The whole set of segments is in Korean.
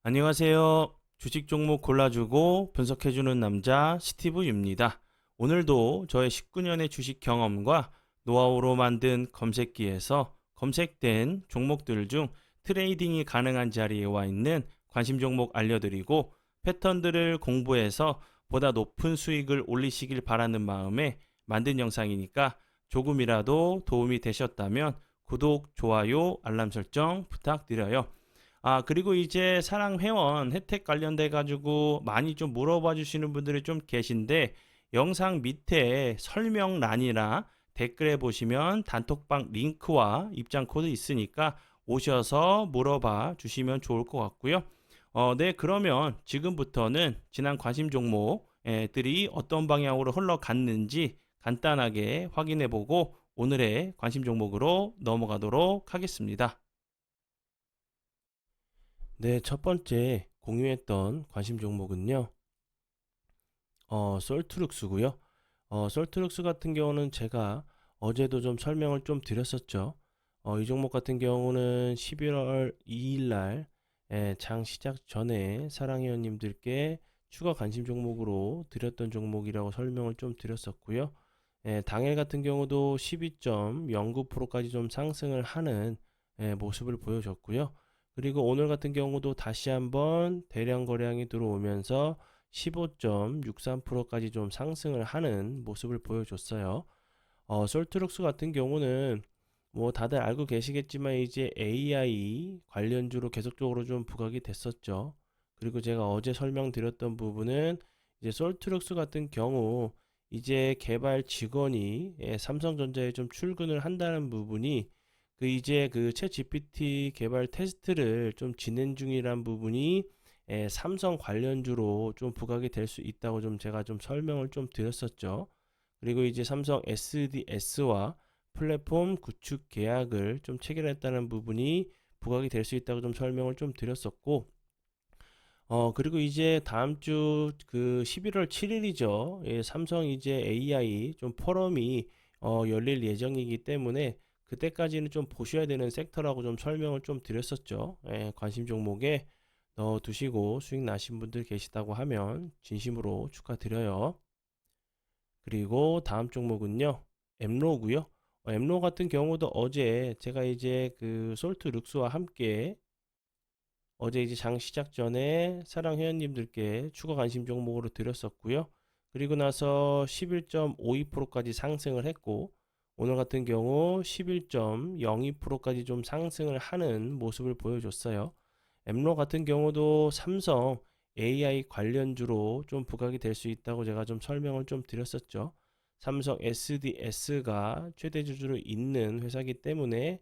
안녕하세요. 주식 종목 골라주고 분석해주는 남자 스티브 유입니다. 오늘도 저의 19년의 주식 경험과 노하우로 만든 검색기에서 검색된 종목들 중 트레이딩이 가능한 자리에 와 있는 관심 종목 알려드리고 패턴들을 공부해서 보다 높은 수익을 올리시길 바라는 마음에 만든 영상이니까 조금이라도 도움이 되셨다면 구독, 좋아요, 알람 설정 부탁드려요. 그리고 이제 사랑 회원 혜택 관련돼 가지고 많이 좀 물어봐 주시는 분들이 좀 계신데 영상 밑에 설명란이나 댓글에 보시면 단톡방 링크와 입장 코드 있으니까 오셔서 물어봐 주시면 좋을 것 같고요. 네, 그러면 지금부터는 지난 관심 종목들이 어떤 방향으로 흘러갔는지 간단하게 확인해 보고 오늘의 관심 종목으로 넘어가도록 하겠습니다. 네, 첫 번째 공유했던 관심 종목은요, 솔트룩스고요. 솔트룩스 같은 경우는 제가 어제도 좀 설명을 좀 드렸었죠. 이 종목 같은 경우는 11월 2일 날 장 시작 전에 사랑회원님들께 추가 관심 종목으로 드렸던 종목이라고 설명을 좀 드렸었고요. 당일 같은 경우도 12.09%까지 좀 상승을 하는 모습을 보여줬고요. 그리고 오늘 같은 경우도 다시 한번 대량 거래량이 들어오면서 15.63%까지 좀 상승을 하는 모습을 보여줬어요. 솔트룩스 같은 경우는 뭐 다들 알고 계시겠지만 이제 AI 관련주로 계속적으로 좀 부각이 됐었죠. 그리고 제가 어제 설명드렸던 부분은 이제 솔트룩스 같은 경우 이제 개발 직원이 삼성전자에 좀 출근을 한다는 부분이 그 이제 그 챗 GPT 개발 테스트를 좀 진행 중이란 부분이 삼성 관련주로 좀 부각이 될 수 있다고 좀 제가 좀 설명을 좀 드렸었죠. 그리고 이제 삼성 SDS와 플랫폼 구축 계약을 좀 체결했다는 부분이 부각이 될 수 있다고 좀 설명을 좀 드렸었고, 그리고 이제 다음 주 그 11월 7일이죠. 예, 삼성 이제 AI 좀 포럼이 열릴 예정이기 때문에 그때까지는 좀 보셔야 되는 섹터라고 좀 설명을 좀 드렸었죠. 예, 관심 종목에 넣어 두시고 수익 나신 분들 계시다고 하면 진심으로 축하드려요. 그리고 다음 종목은요. 엠로고요. 엠로 같은 경우도 어제 제가 이제 그 솔트 룩스와 함께 어제 이제 장 시작 전에 사랑 회원님들께 추가 관심 종목으로 드렸었고요. 그리고 나서 11.52%까지 상승을 했고 오늘 같은 경우 11.02%까지 좀 상승을 하는 모습을 보여줬어요. 엠로 같은 경우도 삼성 AI 관련주로 좀 부각이 될 수 있다고 제가 좀 설명을 좀 드렸었죠. 삼성 SDS가 최대 주주로 있는 회사이기 때문에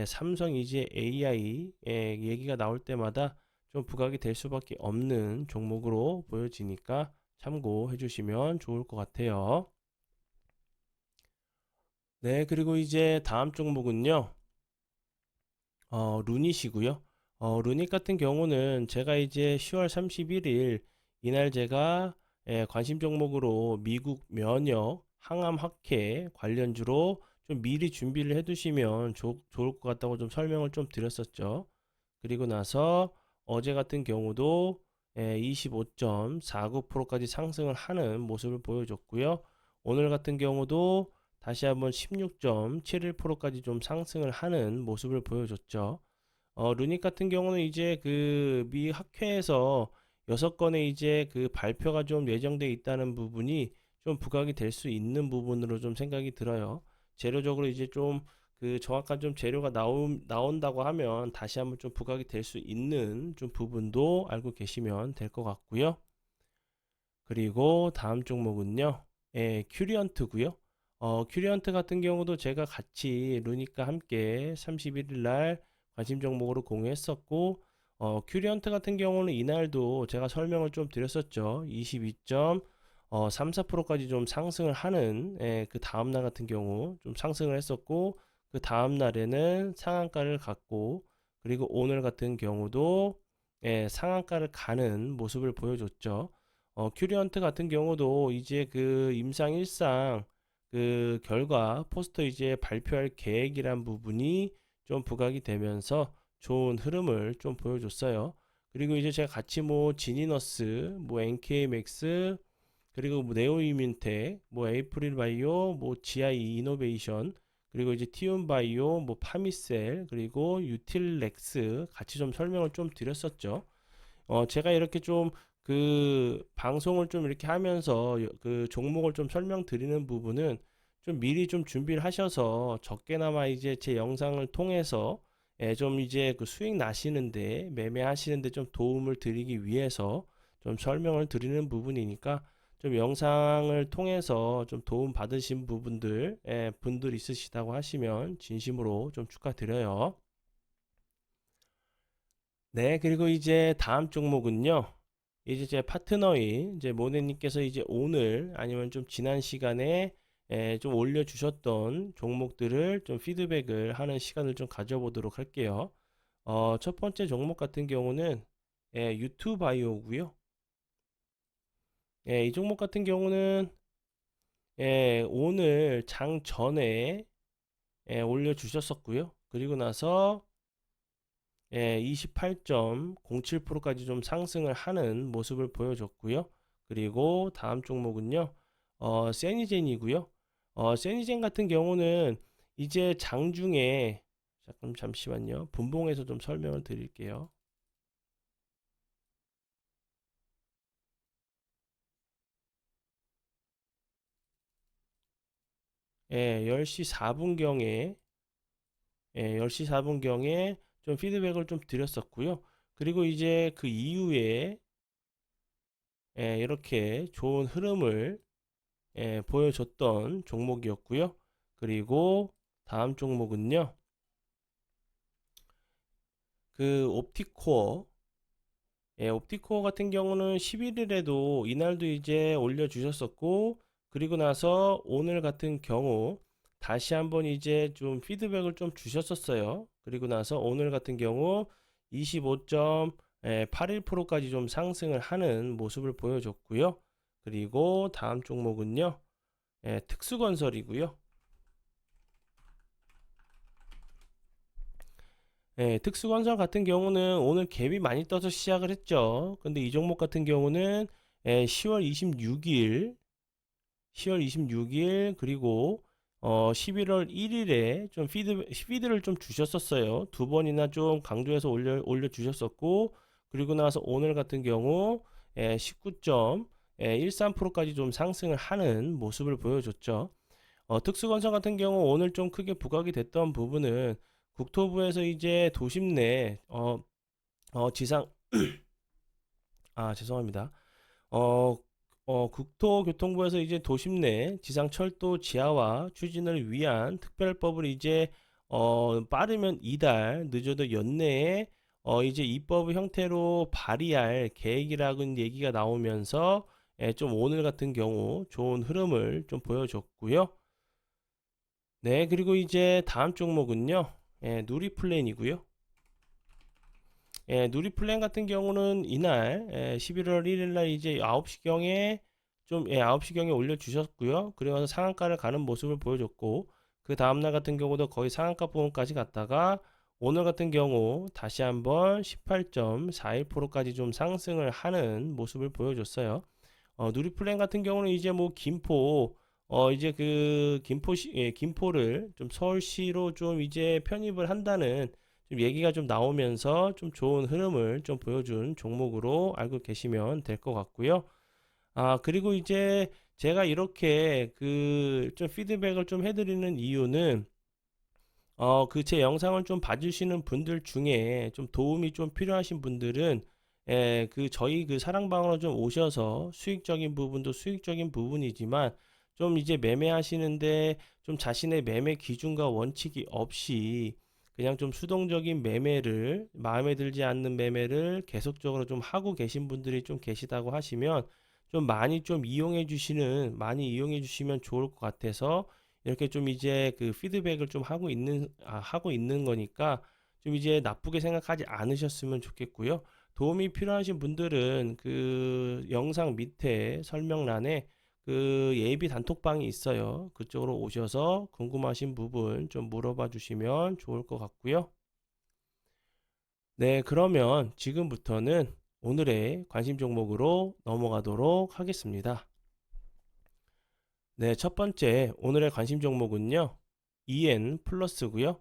삼성 이제 AI 얘기가 나올 때마다 좀 부각이 될 수밖에 없는 종목으로 보여지니까 참고해 주시면 좋을 것 같아요. 네, 그리고 이제 다음 종목은요. 루닛이고요. 루닛 같은 경우는 제가 이제 10월 31일 이날 제가 관심 종목으로 미국 면역 항암 학회 관련주로 좀 미리 준비를 해두시면 좋을 것 같다고 좀 설명을 좀 드렸었죠. 그리고 나서 어제 같은 경우도 25.49%까지 상승을 하는 모습을 보여줬고요. 오늘 같은 경우도 다시 한번 16.71%까지 좀 상승을 하는 모습을 보여줬죠. 루닉 같은 경우는 이제 그 미 학회에서 6건의 이제 그 발표가 좀 예정돼 있다는 부분이 좀 부각이 될 수 있는 부분으로 좀 생각이 들어요. 재료적으로 이제 좀 그 정확한 좀 재료가 나온다고 하면 다시 한번 좀 부각이 될 수 있는 좀 부분도 알고 계시면 될 것 같고요. 그리고 다음 종목은요. 큐리언트고요. 큐리언트 같은 경우도 제가 같이 루닉과 함께 31일 날 관심 종목으로 공유했었고 큐리언트 같은 경우는 이날도 제가 설명을 좀 드렸었죠. 22.34%까지 좀 상승을 하는 그 다음 날 같은 경우 좀 상승을 했었고 그 다음 날에는 상한가를 갔고 그리고 오늘 같은 경우도 상한가를 가는 모습을 보여줬죠. 큐리언트 같은 경우도 이제 그 임상 1상 그 결과 포스터 이제 발표할 계획이란 부분이 좀 부각이 되면서 좋은 흐름을 좀 보여줬어요. 그리고 이제 제가 같이 뭐 지니너스, 뭐 NK맥스, 그리고 뭐 네오이민텍, 뭐 에이프릴 바이오, 뭐 GI 이노베이션, 그리고 이제 티움 바이오, 뭐 파미셀, 그리고 유틸렉스 같이 좀 설명을 좀 드렸었죠. 제가 이렇게 좀 그 방송을 좀 이렇게 하면서 그 종목을 좀 설명드리는 부분은 좀 미리 좀 준비를 하셔서 적게나마 이제 제 영상을 통해서 좀 이제 그 수익 나시는데 매매하시는데 좀 도움을 드리기 위해서 좀 설명을 드리는 부분이니까 좀 영상을 통해서 좀 도움 받으신 분들 있으시다고 하시면 진심으로 좀 축하드려요. 네, 그리고 이제 다음 종목은요. 이제 제 파트너인 이제 모네님께서 이제 오늘 아니면 좀 지난 시간에 좀 올려주셨던 종목들을 좀 피드백을 하는 시간을 좀 가져보도록 할게요. 첫 번째 종목 같은 경우는 유튜바이오고요. 이 종목 같은 경우는 오늘 장 전에 올려주셨었고요. 그리고 나서 28.07%까지 좀 상승을 하는 모습을 보여줬고요. 그리고 다음 종목은요, 세니젠이고요. 세니젠 같은 경우는 이제 장중에 잠시만요. 분봉에서 좀 설명을 드릴게요. 10시 4분경에 10시 4분경에 좀 피드백을 좀 드렸었고요. 그리고 이제 그 이후에 이렇게 좋은 흐름을 보여줬던 종목이었고요. 그리고 다음 종목은요. 그 옵티코어 옵티코어 같은 경우는 11일에도 이날도 이제 올려주셨었고 그리고 나서 오늘 같은 경우 다시 한번 이제 좀 피드백을 좀 주셨었어요. 그리고 나서 오늘 같은 경우 25.81%까지 좀 상승을 하는 모습을 보여줬고요. 그리고 다음 종목은요. 특수건설이고요. 특수건설 같은 경우는 오늘 갭이 많이 떠서 시작을 했죠. 근데 이 종목 같은 경우는 10월 26일, 10월 26일 그리고 11월 1일에 좀 피드를 좀 주셨었어요. 두 번이나 좀 강조해서 올려 주셨었고 그리고 나서 오늘 같은 경우 19.13%까지 좀 상승을 하는 모습을 보여줬죠. 특수건설 같은 경우 오늘 좀 크게 부각이 됐던 부분은 국토부에서 이제 도심 내 지상 죄송합니다. 어, 국토교통부에서 이제 도심 내 지상철도 지하화 추진을 위한 특별법을 이제 빠르면 이달 늦어도 연내에 이제 입법 형태로 발의할 계획이라는 얘기가 나오면서 좀 오늘 같은 경우 좋은 흐름을 좀 보여줬고요. 네, 그리고 이제 다음 종목은요. 누리플랜이고요. 누리플랜 같은 경우는 이날 11월 1일 날 이제 9시경에 9시경에 올려주셨고요. 그리고 나서 상한가를 가는 모습을 보여줬고 그 다음날 같은 경우도 거의 상한가 부분까지 갔다가 오늘 같은 경우 다시 한번 18.41%까지 좀 상승을 하는 모습을 보여줬어요. 누리플랜 같은 경우는 이제 뭐 김포 이제 그 김포를 좀 서울시로 좀 이제 편입을 한다는 좀 얘기가 좀 나오면서 좀 좋은 흐름을 좀 보여준 종목으로 알고 계시면 될 것 같고요. 그리고 이제 제가 이렇게 그 좀 피드백을 좀 해드리는 이유는 그 제 영상을 좀 봐주시는 분들 중에 좀 도움이 좀 필요하신 분들은 그 저희 그 사랑방으로 좀 오셔서 수익적인 부분도 수익적인 부분이지만 좀 이제 매매하시는데 좀 자신의 매매 기준과 원칙이 없이 그냥 좀 수동적인 매매를 마음에 들지 않는 매매를 계속적으로 좀 하고 계신 분들이 좀 계시다고 하시면 좀 많이 이용해 주시면 좋을 것 같아서 이렇게 좀 이제 그 피드백을 좀 하고 있는 거니까 좀 이제 나쁘게 생각하지 않으셨으면 좋겠고요. 도움이 필요하신 분들은 그 영상 밑에 설명란에 그 예비 단톡방이 있어요. 그쪽으로 오셔서 궁금하신 부분 좀 물어봐 주시면 좋을 것 같고요. 네, 그러면 지금부터는 오늘의 관심 종목으로 넘어가도록 하겠습니다. 네, 첫 번째 오늘의 관심 종목은요. EN 플러스고요.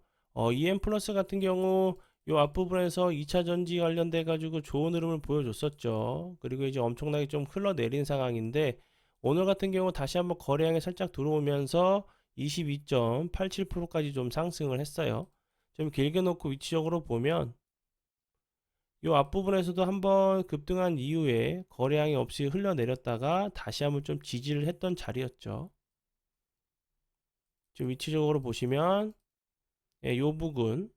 EN 플러스 같은 경우 요 앞부분에서 2차 전지 관련돼 가지고 좋은 흐름을 보여줬었죠. 그리고 이제 엄청나게 좀 흘러내린 상황인데 오늘 같은 경우 다시 한번 거래량이 살짝 들어오면서 22.87%까지 좀 상승을 했어요. 좀 길게 놓고 위치적으로 보면 요 앞부분에서도 한번 급등한 이후에 거래량이 없이 흘러내렸다가 다시 한번 좀 지지를 했던 자리였죠. 좀 위치적으로 보시면 예, 요 부분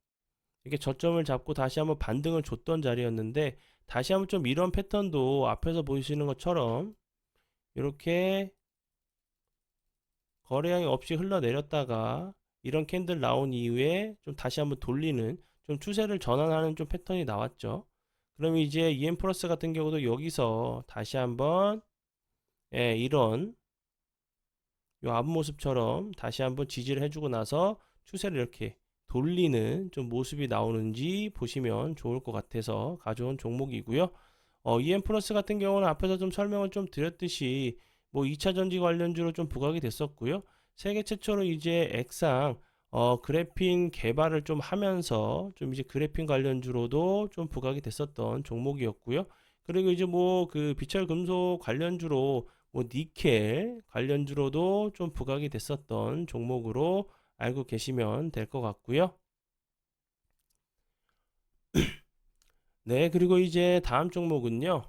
이렇게 저점을 잡고 다시 한번 반등을 줬던 자리였는데 다시 한번 좀 이런 패턴도 앞에서 보시는 것처럼 이렇게 거래량이 없이 흘러내렸다가 이런 캔들 나온 이후에 좀 다시 한번 돌리는 좀 추세를 전환하는 좀 패턴이 나왔죠. 그럼 이제 EM 플러스 같은 경우도 여기서 다시 한번 예, 이런 요 앞모습처럼 다시 한번 지지를 해주고 나서 추세를 이렇게 돌리는 좀 모습이 나오는지 보시면 좋을 것 같아서 가져온 종목이고요. EM 플러스 같은 경우는 앞에서 좀 설명을 좀 드렸듯이 뭐 2차 전지 관련주로 좀 부각이 됐었고요. 세계 최초로 이제 액상 그래핀 개발을 좀 하면서 좀 이제 그래핀 관련주로도 좀 부각이 됐었던 종목이었고요. 그리고 이제 뭐 그 비철 금속 관련주로 뭐 니켈 관련주로도 좀 부각이 됐었던 종목으로 알고 계시면 될 것 같고요. 네, 그리고 이제 다음 종목은요.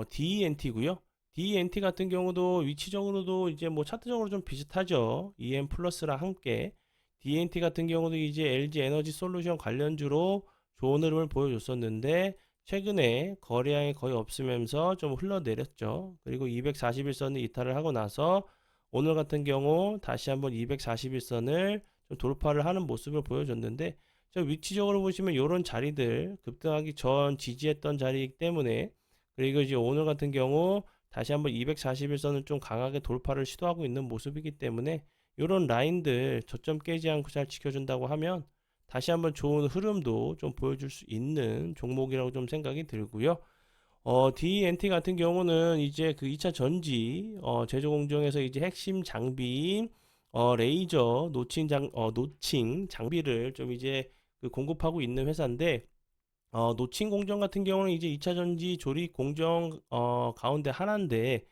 DENT고요. DENT 같은 경우도 위치적으로도 이제 뭐 차트적으로 좀 비슷하죠. EM 플러스랑 함께 DENT 같은 경우도 이제 LG 에너지 솔루션 관련주로 좋은 흐름을 보여줬었는데 최근에 거래량이 거의 없으면서 좀 흘러내렸죠. 그리고 241선을 이탈을 하고 나서 오늘 같은 경우 다시 한번 241선을 좀 돌파를 하는 모습을 보여줬는데 저 위치적으로 보시면 이런 자리들 급등하기 전 지지했던 자리이기 때문에 그리고 이제 오늘 같은 경우 다시 한번 241선을 좀 강하게 돌파를 시도하고 있는 모습이기 때문에 이런 라인들 저점 깨지 않고 잘 지켜준다고 하면 다시 한번 좋은 흐름도 좀 보여줄 수 있는 종목이라고 좀 생각이 들고요. DNT 같은 경우는 이제 그 2차 전지 제조 공정에서 이제 핵심 장비인 레이저 노칭 장비를 좀 이제 그 공급하고 있는 회사인데 노칭 공정 같은 경우는 이제 2차 전지 조립 공정 가운데 하나인데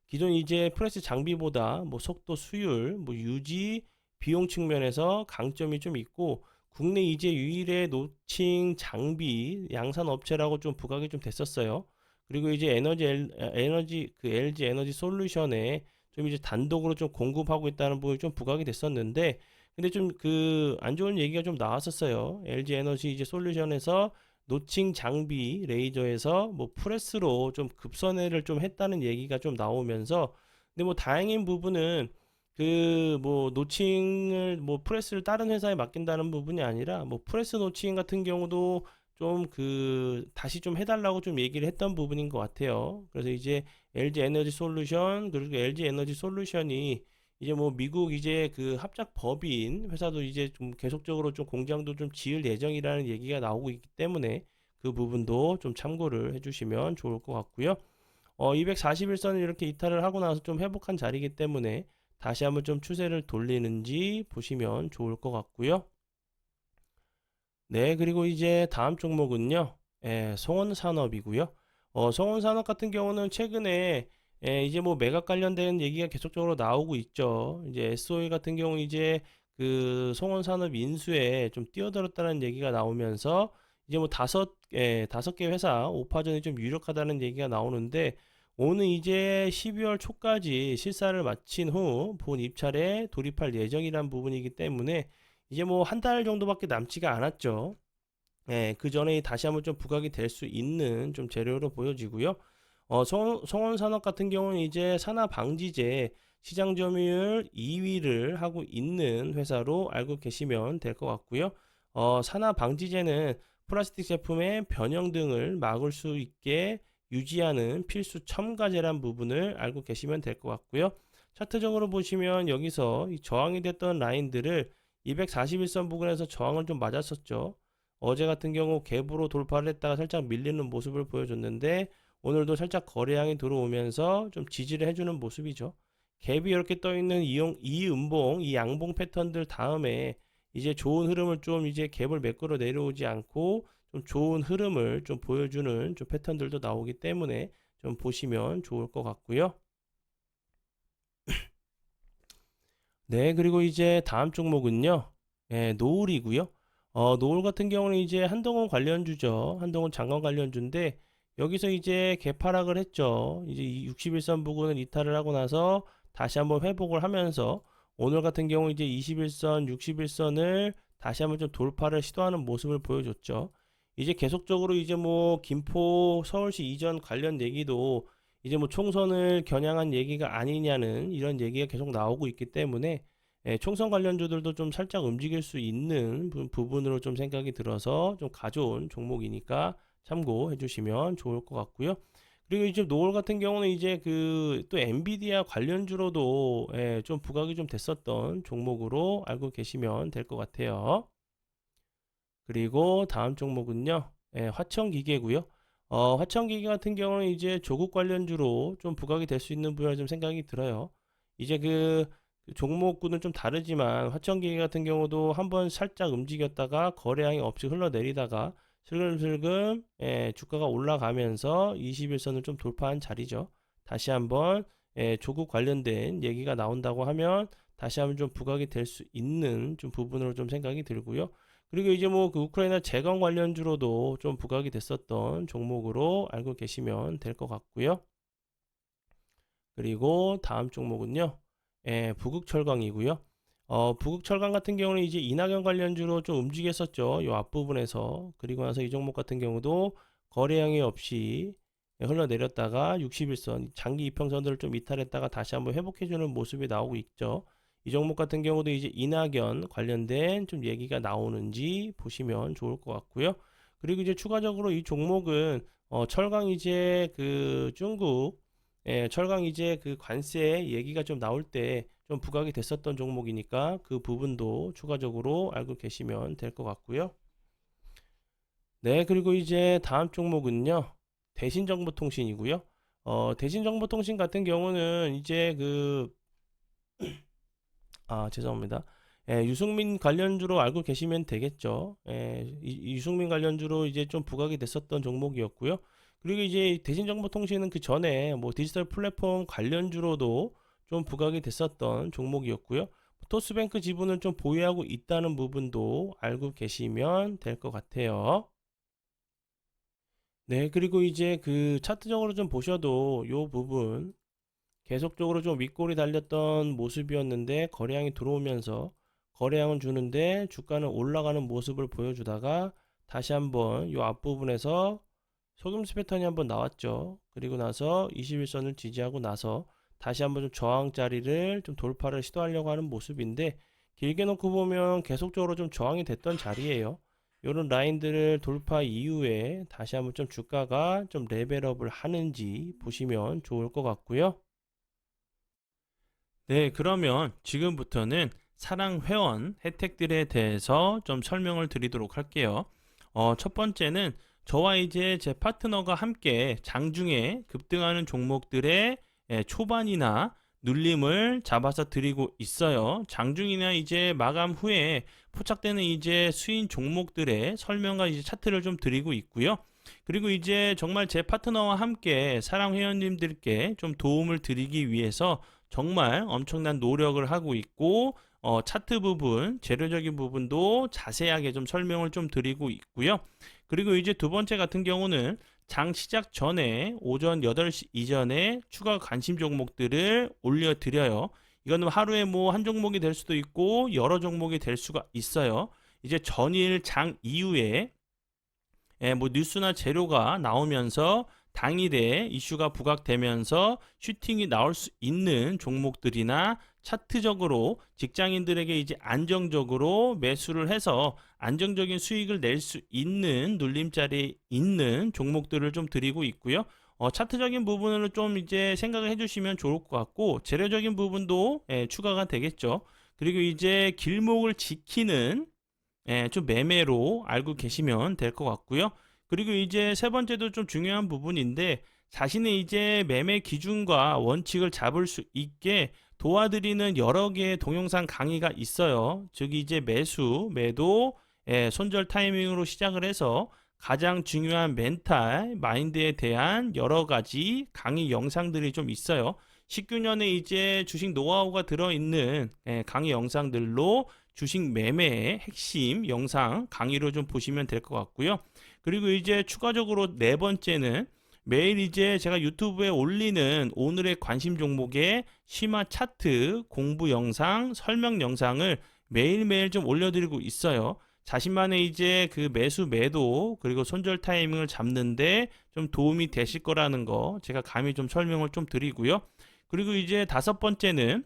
기존 이제 프레스 장비보다 뭐 속도 수율, 뭐 유지, 비용 측면에서 강점이 좀 있고 국내 이제 유일의 노칭 장비 양산 업체라고 좀 부각이 좀 됐었어요. 그리고 이제 에너지 그 LG 에너지 솔루션에 좀 이제 단독으로 좀 공급하고 있다는 부분이 좀 부각이 됐었는데 근데 좀 그 안 좋은 얘기가 좀 나왔었어요. LG 에너지 이제 솔루션에서 노칭 장비 레이저에서 뭐 프레스로 좀 급선회를 좀 했다는 얘기가 좀 나오면서 근데 뭐 다행인 부분은 그 뭐 노칭을 뭐 프레스를 다른 회사에 맡긴다는 부분이 아니라 뭐 프레스 노칭 같은 경우도 좀 그 다시 좀 해달라고 좀 얘기를 했던 부분인 것 같아요. 그래서 이제 LG 에너지 솔루션 그리고 LG 에너지 솔루션이 이제 뭐 미국 이제 그 합작 법인 회사도 이제 좀 계속적으로 좀 공장도 좀 지을 예정이라는 얘기가 나오고 있기 때문에 그 부분도 좀 참고를 해주시면 좋을 것 같고요. 241선을 이렇게 이탈을 하고 나서 좀 회복한 자리이기 때문에 다시 한번 좀 추세를 돌리는지 보시면 좋을 것 같고요. 네, 그리고 이제 다음 종목은요. 송원산업이고요. 송원산업 같은 경우는 최근에 이제 뭐 매각 관련된 얘기가 계속적으로 나오고 있죠. 이제 SOE 같은 경우 이제 그 송원산업 인수에 좀 뛰어들었다는 얘기가 나오면서 이제 뭐 다섯 개 회사 오파전이 좀 유력하다는 얘기가 나오는데 오늘 이제 12월 초까지 실사를 마친 후 본 입찰에 돌입할 예정이란 부분이기 때문에 이제 뭐 한 달 정도밖에 남지가 않았죠. 예, 그 전에 다시 한번 좀 부각이 될 수 있는 좀 재료로 보여지고요. 성원산업 같은 경우는 이제 산화방지제 시장 점유율 2위를 하고 있는 회사로 알고 계시면 될 것 같고요. 산화방지제는 플라스틱 제품의 변형 등을 막을 수 있게 유지하는 필수 첨가제란 부분을 알고 계시면 될 것 같고요. 차트적으로 보시면 여기서 이 저항이 됐던 라인들을 241선 부근에서 저항을 좀 맞았었죠. 어제 같은 경우 갭으로 돌파를 했다가 살짝 밀리는 모습을 보여줬는데 오늘도 살짝 거래량이 들어오면서 좀 지지를 해주는 모습이죠. 갭이 이렇게 떠 있는 이 음봉, 이 양봉 패턴들 다음에 이제 좋은 흐름을 좀 이제 갭을 매끄러 내려오지 않고 좀 좋은 흐름을 좀 보여주는 좀 패턴들도 나오기 때문에 좀 보시면 좋을 것 같고요. 네, 그리고 이제 다음 종목은요. 노을이고요. 노을 같은 경우는 이제 한동훈 관련주죠. 한동훈 장관 관련주인데 여기서 이제 개파락을 했죠. 이제 이 61선 부근을 이탈을 하고 나서 다시 한번 회복을 하면서 오늘 같은 경우 이제 21선, 61선을 다시 한번 좀 돌파를 시도하는 모습을 보여줬죠. 이제 계속적으로 이제 뭐 김포 서울시 이전 관련 얘기도 이제 뭐 총선을 겨냥한 얘기가 아니냐는 이런 얘기가 계속 나오고 있기 때문에 총선 관련주들도 좀 살짝 움직일 수 있는 부분으로 좀 생각이 들어서 좀 가져온 종목이니까 참고해 주시면 좋을 것 같고요. 그리고 이제 노을 같은 경우는 이제 그 또 엔비디아 관련주로도 좀 부각이 좀 됐었던 종목으로 알고 계시면 될 것 같아요. 그리고 다음 종목은요, 화천기계고요. 화천기계 같은 경우는 이제 조국 관련주로 좀 부각이 될 수 있는 분야 좀 생각이 들어요. 이제 그 종목군은 좀 다르지만 화천기계 같은 경우도 한번 살짝 움직였다가 거래량이 없이 흘러내리다가 슬금슬금 주가가 올라가면서 21선을 좀 돌파한 자리죠. 다시 한번 조국 관련된 얘기가 나온다고 하면 다시 한번 좀 부각이 될 수 있는 좀 부분으로 좀 생각이 들고요. 그리고 이제 뭐 그 우크라이나 재건 관련주로도 좀 부각이 됐었던 종목으로 알고 계시면 될 것 같고요. 그리고 다음 종목은요. 부국철강이고요. 부국철강 같은 경우는 이제 이낙연 관련주로 좀 움직였었죠. 요 앞부분에서. 그리고 나서 이 종목 같은 경우도 거래량이 없이 흘러내렸다가 61선 장기 이평선들을 좀 이탈했다가 다시 한번 회복해주는 모습이 나오고 있죠. 이 종목 같은 경우도 이제 이낙연 관련된 좀 얘기가 나오는지 보시면 좋을 것 같고요. 그리고 이제 추가적으로 이 종목은 철강 이제 그 중국 철강 이제 그 관세 얘기가 좀 나올 때 좀 부각이 됐었던 종목이니까 그 부분도 추가적으로 알고 계시면 될 것 같고요. 네, 그리고 이제 다음 종목은요. 대신정보통신이고요. 대신정보통신 같은 경우는 이제 죄송합니다. 유승민 관련주로 알고 계시면 되겠죠. 유승민 관련주로 이제 좀 부각이 됐었던 종목이었고요. 그리고 이제 대신정보통신은 그 전에 뭐 디지털 플랫폼 관련주로도 좀 부각이 됐었던 종목이었고요. 토스뱅크 지분을 좀 보유하고 있다는 부분도 알고 계시면 될 것 같아요. 네, 그리고 이제 그 차트적으로 좀 보셔도 요 부분 계속적으로 좀 윗골이 달렸던 모습이었는데 거래량이 들어오면서 거래량은 주는데 주가는 올라가는 모습을 보여주다가 다시 한번 요 앞부분에서 속임수 패턴이 한번 나왔죠. 그리고 나서 21선을 지지하고 나서 다시 한번 좀 저항 자리를 좀 돌파를 시도하려고 하는 모습인데 길게 놓고 보면 계속적으로 좀 저항이 됐던 자리예요. 이런 라인들을 돌파 이후에 다시 한번 좀 주가가 좀 레벨업을 하는지 보시면 좋을 것 같고요. 네, 그러면 지금부터는 사랑 회원 혜택들에 대해서 좀 설명을 드리도록 할게요. 첫 번째는 저와 이제 제 파트너가 함께 장중에 급등하는 종목들의 초반이나 눌림을 잡아서 드리고 있어요. 장중이나 이제 마감 후에 포착되는 이제 수인 종목들의 설명과 이제 차트를 좀 드리고 있고요. 그리고 이제 정말 제 파트너와 함께 사랑 회원님들께 좀 도움을 드리기 위해서 정말 엄청난 노력을 하고 있고 차트 부분, 재료적인 부분도 자세하게 좀 설명을 좀 드리고 있고요. 그리고 이제 두 번째 같은 경우는 장 시작 전에 오전 8시 이전에 추가 관심 종목들을 올려드려요. 이거는 하루에 뭐 한 종목이 될 수도 있고 여러 종목이 될 수가 있어요. 이제 전일 장 이후에 뭐 뉴스나 재료가 나오면서 당일에 이슈가 부각되면서 슈팅이 나올 수 있는 종목들이나 차트적으로 직장인들에게 이제 안정적으로 매수를 해서 안정적인 수익을 낼 수 있는 눌림자리에 있는 종목들을 좀 드리고 있고요. 차트적인 부분을 좀 이제 생각을 해주시면 좋을 것 같고 재료적인 부분도 추가가 되겠죠. 그리고 이제 길목을 지키는 좀 매매로 알고 계시면 될 것 같고요. 그리고 이제 세 번째도 좀 중요한 부분인데 자신의 이제 매매 기준과 원칙을 잡을 수 있게 도와드리는 여러 개의 동영상 강의가 있어요. 즉 이제 매수, 매도, 손절 타이밍으로 시작을 해서 가장 중요한 멘탈, 마인드에 대한 여러 가지 강의 영상들이 좀 있어요. 19년에 이제 주식 노하우가 들어있는 강의 영상들로 주식 매매의 핵심 영상 강의로 좀 보시면 될 것 같고요. 그리고 이제 추가적으로 네 번째는 매일 이제 제가 유튜브에 올리는 오늘의 관심 종목의 심화 차트 공부 영상, 설명 영상을 매일매일 좀 올려드리고 있어요. 자신만의 이제 그 매수 매도 그리고 손절 타이밍을 잡는데 좀 도움이 되실 거라는 거 제가 감히 좀 설명을 좀 드리고요. 그리고 이제 다섯 번째는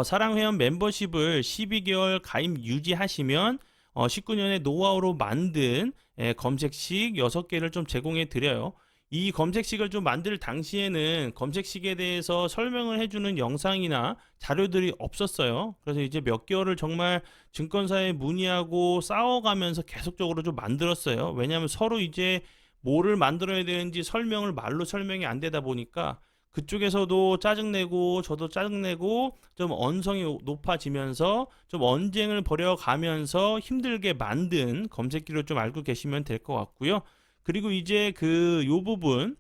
사랑회원 멤버십을 12개월 가입 유지하시면 19년에 노하우로 만든 검색식 6개를 좀 제공해 드려요. 이 검색식을 좀 만들 당시에는 검색식에 대해서 설명을 해주는 영상이나 자료들이 없었어요. 그래서 이제 몇 개월을 정말 증권사에 문의하고 싸워가면서 계속적으로 좀 만들었어요. 왜냐하면 서로 이제 뭐를 만들어야 되는지 설명을 말로 설명이 안 되다 보니까 그쪽에서도 짜증내고 저도 짜증내고 좀 언성이 높아지면서 좀 언쟁을 벌여가면서 힘들게 만든 검색기를 좀 알고 계시면 될 것 같고요. 그리고 이제 그 요 부분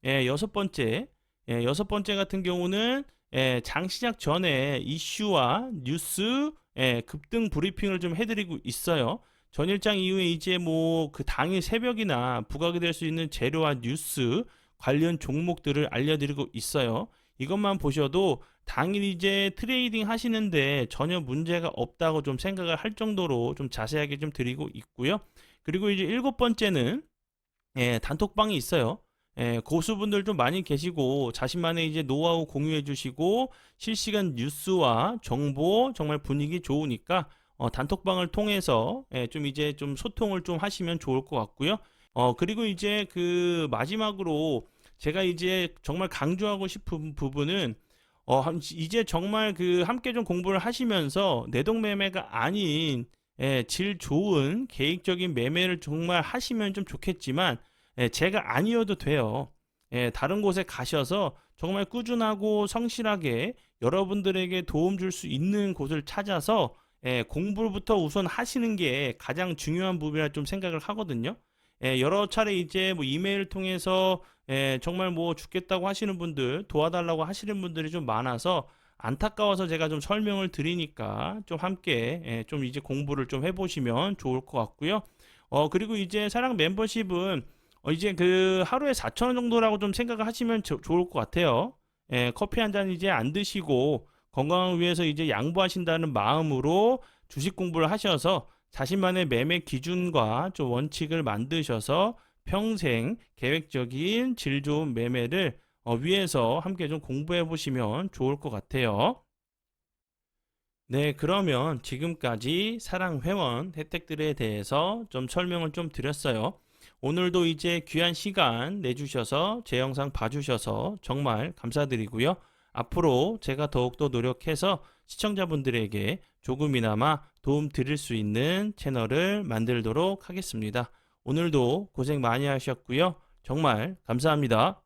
여섯 번째 여섯 번째 같은 경우는 장 시작 전에 이슈와 뉴스 급등 브리핑을 좀 해드리고 있어요. 전일장 이후에 이제 뭐 그 당일 새벽이나 부각이 될 수 있는 재료와 뉴스 관련 종목들을 알려드리고 있어요. 이것만 보셔도 당일 이제 트레이딩 하시는데 전혀 문제가 없다고 좀 생각을 할 정도로 좀 자세하게 좀 드리고 있고요. 그리고 이제 일곱 번째는 단톡방이 있어요. 고수분들 좀 많이 계시고 자신만의 이제 노하우 공유해 주시고 실시간 뉴스와 정보 정말 분위기 좋으니까 단톡방을 통해서 좀 이제 좀 소통을 좀 하시면 좋을 것 같고요. 그리고 이제 그 마지막으로 제가 이제 정말 강조하고 싶은 부분은 이제 정말 그 함께 좀 공부를 하시면서 내동매매가 아닌 질 좋은 계획적인 매매를 정말 하시면 좀 좋겠지만 제가 아니어도 돼요. 다른 곳에 가셔서 정말 꾸준하고 성실하게 여러분들에게 도움 줄 수 있는 곳을 찾아서 공부부터 우선 하시는 게 가장 중요한 부분이라 좀 생각을 하거든요. 여러 차례 이제 뭐 이메일 통해서 정말 뭐 죽겠다고 하시는 분들, 도와달라고 하시는 분들이 좀 많아서 안타까워서 제가 좀 설명을 드리니까 좀 함께 좀 이제 공부를 좀 해보시면 좋을 것 같고요. 그리고 이제 사랑 멤버십은 이제 그 하루에 4,000원 정도라고 좀 생각을 하시면 좋을 것 같아요. 커피 한 잔 이제 안 드시고 건강을 위해서 이제 양보하신다는 마음으로 주식 공부를 하셔서 자신만의 매매 기준과 좀 원칙을 만드셔서 평생 계획적인 질 좋은 매매를 위해서 함께 좀 공부해 보시면 좋을 것 같아요. 네, 그러면 지금까지 사랑 회원 혜택들에 대해서 좀 설명을 좀 드렸어요. 오늘도 이제 귀한 시간 내주셔서 제 영상 봐주셔서 정말 감사드리고요. 앞으로 제가 더욱더 노력해서 시청자분들에게 조금이나마 도움 드릴 수 있는 채널을 만들도록 하겠습니다. 오늘도 고생 많이 하셨고요. 정말 감사합니다.